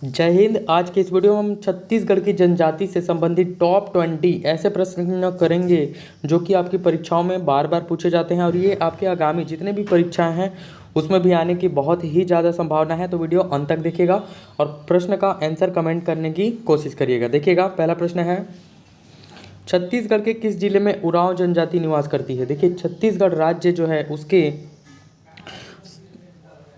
जय हिंद। आज के इस वीडियो में हम छत्तीसगढ़ की जनजाति से संबंधित टॉप 20 ऐसे प्रश्न करेंगे जो कि आपकी परीक्षाओं में बार बार पूछे जाते हैं और ये आपके आगामी जितने भी परीक्षाएं हैं उसमें भी आने की बहुत ही ज़्यादा संभावना है। तो वीडियो अंत तक देखिएगा और प्रश्न का आंसर कमेंट करने की कोशिश करिएगा। देखिएगा, पहला प्रश्न है, छत्तीसगढ़ के किस जिले में उरांव जनजाति निवास करती है। देखिए, छत्तीसगढ़ राज्य जो है उसके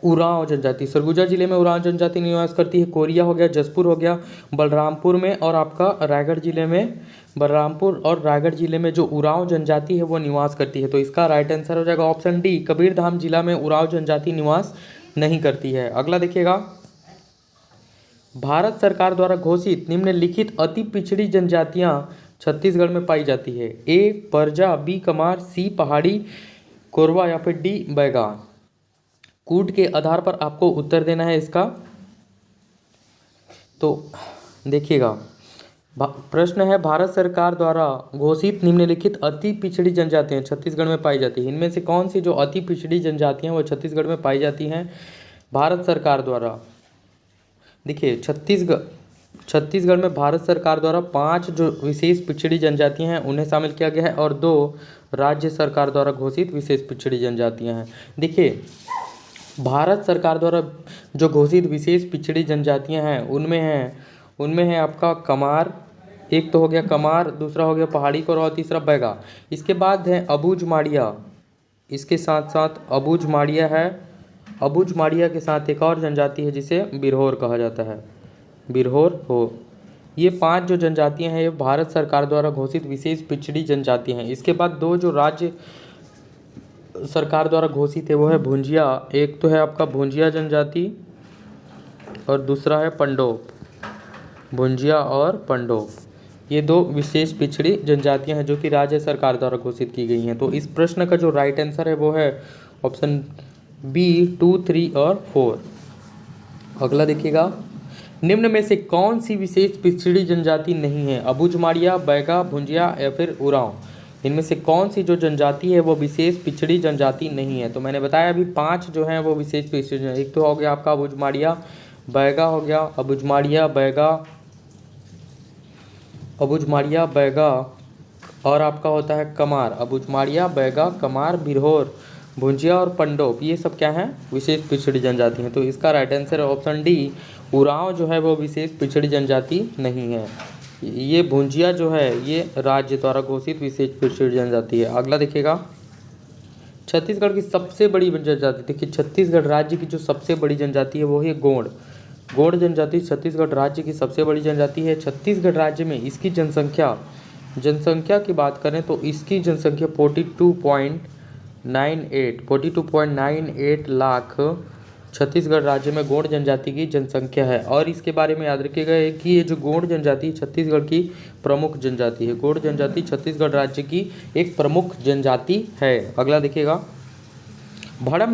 उरांव जनजाति सरगुजा जिले में उरांव जनजाति निवास करती है। कोरिया हो गया, जसपुर हो गया, बलरामपुर में, और आपका रायगढ़ जिले में, बलरामपुर और रायगढ़ जिले में जो उरांव जनजाति है वो निवास करती है। तो इसका राइट आंसर हो जाएगा ऑप्शन डी, कबीरधाम जिला में उरांव जनजाति निवास नहीं करती है। अगला देखिएगा, भारत सरकार द्वारा घोषित निम्नलिखित अति पिछड़ी जनजातियां छत्तीसगढ़ में पाई जाती है। ए परजा, बी कमार, सी पहाड़ी कोरवा या फिर डी बैगा। कूट के आधार पर आपको उत्तर देना है इसका। तो देखिएगा, प्रश्न है, भारत सरकार द्वारा घोषित निम्नलिखित अति पिछड़ी जनजातियां छत्तीसगढ़ में पाई जाती हैं। इनमें से कौन सी जो अति पिछड़ी जनजातियां वो छत्तीसगढ़ में पाई जाती हैं भारत सरकार द्वारा। देखिए, छत्तीसगढ़ में भारत सरकार द्वारा 5 जो विशेष पिछड़ी जनजातियां हैं उन्हें शामिल किया गया है और 2 राज्य सरकार द्वारा घोषित विशेष पिछड़ी जनजातियां हैं। देखिए, भारत सरकार द्वारा जो घोषित विशेष पिछड़ी जनजातियां हैं उनमें है आपका कमार, एक तो हो गया कमार, दूसरा हो गया पहाड़ी कोरवा और तीसरा बैगा। इसके बाद है अबूझ माड़िया, इसके साथ साथ अबूझ माड़िया है। अबूझ माड़िया के साथ एक और जनजाति है जिसे बिरहोर कहा जाता है, बिरहोर हो। ये 5 जो जनजातियां हैं ये भारत सरकार द्वारा घोषित विशेष पिछड़ी जनजातियां हैं। इसके बाद 2 जो राज्य सरकार द्वारा घोषित है वो है भुंजिया, एक तो है आपका भुंजिया जनजाति और दूसरा है पंडोप। भुंजिया और पंडोप ये 2 विशेष पिछड़ी जनजातियां हैं जो कि राज्य सरकार द्वारा घोषित की गई हैं। तो इस प्रश्न का जो राइट आंसर है वो है ऑप्शन बी 2, 3 और 4। अगला देखिएगा, निम्न में से कौन सी विशेष पिछड़ी जनजाति नहीं है। अबूझ माड़िया, बैगा, भुंजिया या फिर उरांव। इनमें से कौन सी जो जनजाति है वो विशेष पिछड़ी जनजाति नहीं है। तो मैंने बताया अभी 5 जो हैं वो विशेष पिछड़ी, एक तो हो गया आपका अबूझ माड़िया, बैगा हो गया, अबूझ माड़िया, बैगा, अबूझ माड़िया, बैगा और आपका होता है कमार। अबूझ माड़िया, बैगा, कमार, बिरहोर, भुंजिया और पंडोप ये सब क्या हैं, विशेष पिछड़ी जनजाति हैं। तो इसका राइट आंसर है ऑप्शन डी, उरांव जो है वो विशेष पिछड़ी जनजाति नहीं है। ये भुंजिया जो है ये राज्य द्वारा घोषित विशेष पिछड़ी जनजाति है। अगला देखिएगा, छत्तीसगढ़ की सबसे बड़ी जनजाति। देखिए, छत्तीसगढ़ राज्य की जो सबसे बड़ी जनजाति है वो है गोंड। गोंड जनजाति छत्तीसगढ़ राज्य की सबसे बड़ी जनजाति है। छत्तीसगढ़ राज्य में इसकी जनसंख्या की बात करें तो इसकी जनसंख्या 42.98 लाख छत्तीसगढ़ राज्य में गोंड जनजाति की जनसंख्या है। और इसके बारे में याद रखिएगा कि ये जो गोंड जनजाति छत्तीसगढ़ की प्रमुख जनजाति है। गोंड जनजाति छत्तीसगढ़ राज्य की एक प्रमुख जनजाति है। अगला देखिएगा, भड़म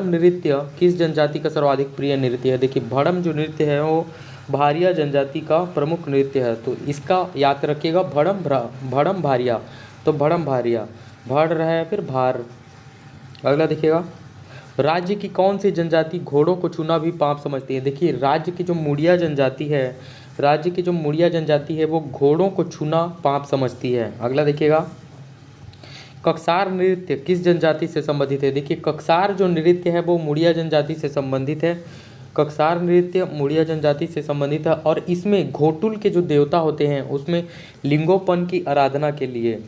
नृत्य किस जनजाति का सर्वाधिक प्रिय नृत्य है। देखिए, भड़म जो नृत्य है वो भारिया जनजाति का प्रमुख नृत्य है। तो इसका याद रखिएगा, भड़म भारिया, तो भड़म भारिया, भड़ रहा है फिर भार। अगला देखिएगा, राज्य की कौन सी जनजाति घोड़ों को छूना भी पाप समझती है। देखिए, राज्य की जो मुड़िया जनजाति है वो घोड़ों को छूना पाप समझती है। अगला देखिएगा, कक्सार नृत्य किस जनजाति से संबंधित है। देखिए, कक्सार जो नृत्य है वो मुड़िया जनजाति से संबंधित है। कक्सार नृत्य मुड़िया जनजाति से संबंधित है और इसमें घोटुल के जो देवता होते हैं उसमें लिंगोपन की आराधना के लिए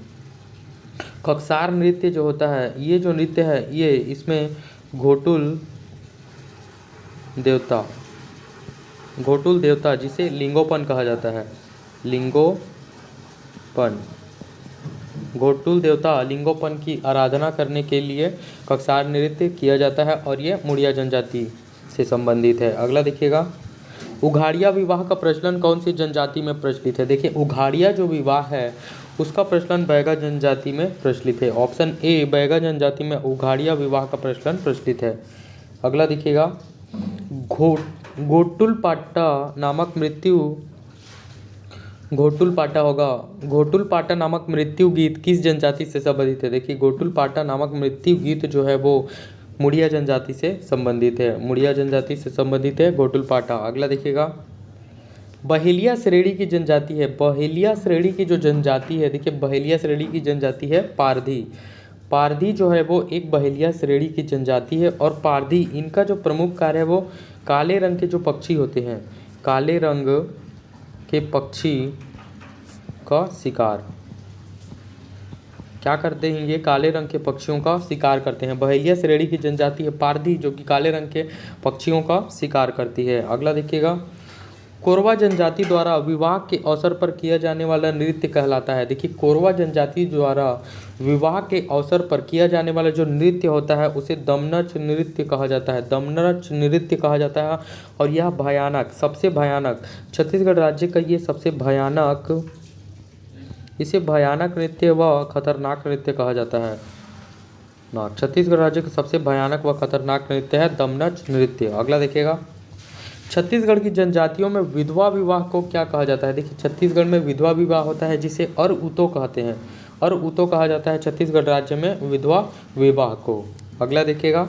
कक्सार नृत्य जो होता है, ये जो नृत्य है ये इसमें घोटुल देवता जिसे लिंगोपन कहा जाता है, लिंगोपन, घोटुल देवता लिंगोपन की आराधना करने के लिए कक्सार नृत्य किया जाता है और ये मुड़िया जनजाति से संबंधित है। अगला देखिएगा, उघाड़िया विवाह का प्रचलन कौन सी जनजाति में प्रचलित है। देखिए, उघाड़िया जो विवाह है उसका प्रचलन बैगा जनजाति में प्रचलित है। ऑप्शन ए, बैगा जनजाति में उघाड़िया विवाह का प्रचलन प्रचलित है। अगला देखिएगा, घोटुल पाटा नामक मृत्यु गीत किस जनजाति से संबंधित है। देखिए, घोटुल पाटा नामक मृत्यु गीत जो है वो मुड़िया जनजाति से संबंधित है, मुड़िया जनजाति से संबंधित है घोटुलपाटा। अगला देखिएगा, बहेलिया श्रेणी की जनजाति है, बहेलिया श्रेणी की जो जनजाति है, देखिए बहेलिया श्रेणी की जनजाति है पारधी। पारधी जो है वो एक बहेलिया श्रेणी की जनजाति है। और पारधी, इनका जो प्रमुख कार्य है वो काले रंग के जो पक्षी होते हैं, काले रंग के पक्षी का शिकार क्या करते हैं, ये काले रंग के पक्षियों का शिकार करते हैं। बहेलिया श्रेणी की जनजाति है पारधी, जो कि काले रंग के पक्षियों का शिकार करती है। अगला देखिएगा, कोरवा जनजाति द्वारा विवाह के अवसर पर किया जाने वाला नृत्य कहलाता है। देखिए कोरवा जनजाति द्वारा विवाह के अवसर पर किया जाने वाला जो नृत्य होता है उसे दमनच नृत्य कहा जाता है, दमनच नृत्य कहा जाता है। और यह भयानक, सबसे भयानक, छत्तीसगढ़ राज्य का ये सबसे भयानक, इसे भयानक नृत्य व खतरनाक नृत्य कहा जाता है ना। छत्तीसगढ़ राज्य का सबसे भयानक व खतरनाक नृत्य है दमनच नृत्य। अगला देखिएगा, छत्तीसगढ़ की जनजातियों में विधवा विवाह को क्या कहा जाता है। देखिए छत्तीसगढ़ में विधवा विवाह होता है जिसे अर-उतो कहते हैं, अर-उतो कहा जाता है छत्तीसगढ़ राज्य में विधवा विवाह को। अगला देखिएगा,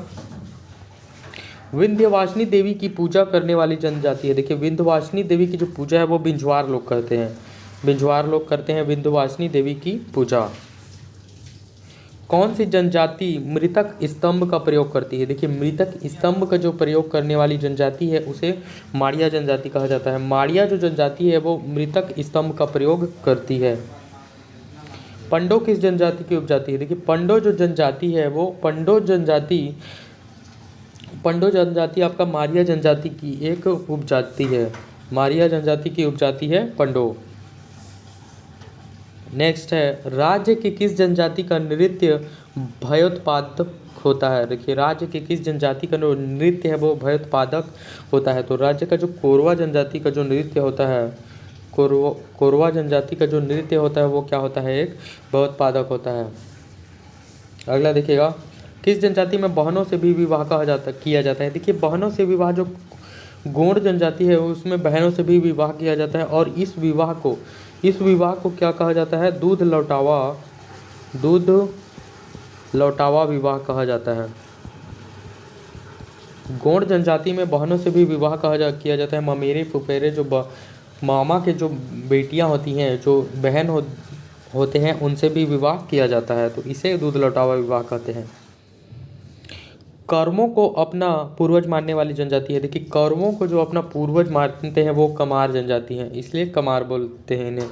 विंध्यवासिनी देवी की पूजा करने वाली जनजाति है। देखिए विंध्यवासिनी देवी की जो पूजा है वो बिंझवार लोग करते हैं, बिंझवार लोग करते हैं विंध्यवासिनी देवी की पूजा। कौन सी जनजाति मृतक स्तंभ का प्रयोग करती है। देखिए मृतक स्तंभ का जो प्रयोग करने वाली जनजाति है उसे माड़िया जनजाति कहा जाता है। माड़िया जो जनजाति है वो मृतक स्तंभ का प्रयोग करती है। पंडो किस जनजाति की उपजाति है। देखिए पंडो जो जनजाति है वो पंडो जनजाति आपका मारिया जनजाति की एक उपजाति है, मारिया जनजाति की उपजाति है पंडो। नेक्स्ट है, राज्य की किस जनजाति का नृत्य भयोत्पादक होता है। देखिए राज्य की किस जनजाति का जो नृत्य है वो भयोत्पादक होता है। तो राज्य का जो कोरवा जनजाति का जो नृत्य होता है, कोरवा जनजाति का जो नृत्य होता है वो क्या होता है, एक भयोत्पादक होता है। अगला देखिएगा, किस जनजाति में बहनों से भी विवाह किया जाता है। देखिए बहनों से विवाह, जो गोंड जनजाति है उसमें बहनों से भी विवाह किया जाता है। और इस विवाह को क्या कहा जाता है, दूध लौटावा विवाह कहा जाता है। गोंड जनजाति में बहनों से भी विवाह किया जाता है। ममेरे फुफेरे, जो मामा के जो बेटियां होती हैं, जो बहन होते हैं, उनसे भी विवाह किया जाता है, तो इसे दूध लौटावा विवाह कहते हैं। कर्मों को अपना पूर्वज मानने वाली जनजाति है। देखिए कर्मों को जो अपना पूर्वज मानते हैं वो कमार जनजाति है, इसलिए कमार बोलते हैं इन्हें।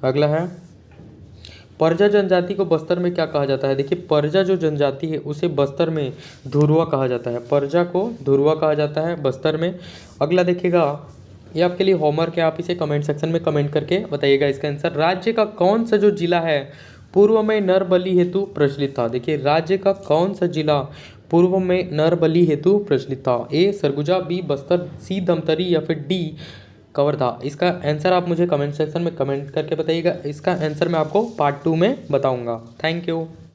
अगला है, परजा जनजाति को बस्तर में क्या कहा जाता है। देखिए परजा जो जनजाति है उसे बस्तर में धुरवा कहा जाता है, परजा को धुरवा कहा जाता है बस्तर में। अगला देखिएगा, ये आपके लिए होमवर्क है, आप इसे कमेंट सेक्शन में कमेंट करके बताइएगा इसका आंसर। राज्य का कौन सा जो जिला है पूर्व में नरबली हेतु प्रचलित था। देखिए राज्य का कौन सा जिला पूर्व में नरबली हेतु प्रचलित था। ए सरगुजा, बी बस्तर, सी धमतरी या फिर डी कवर्धा। इसका आंसर आप मुझे कमेंट सेक्शन में कमेंट करके बताइएगा। इसका आंसर मैं आपको पार्ट 2 में बताऊंगा। Thank you.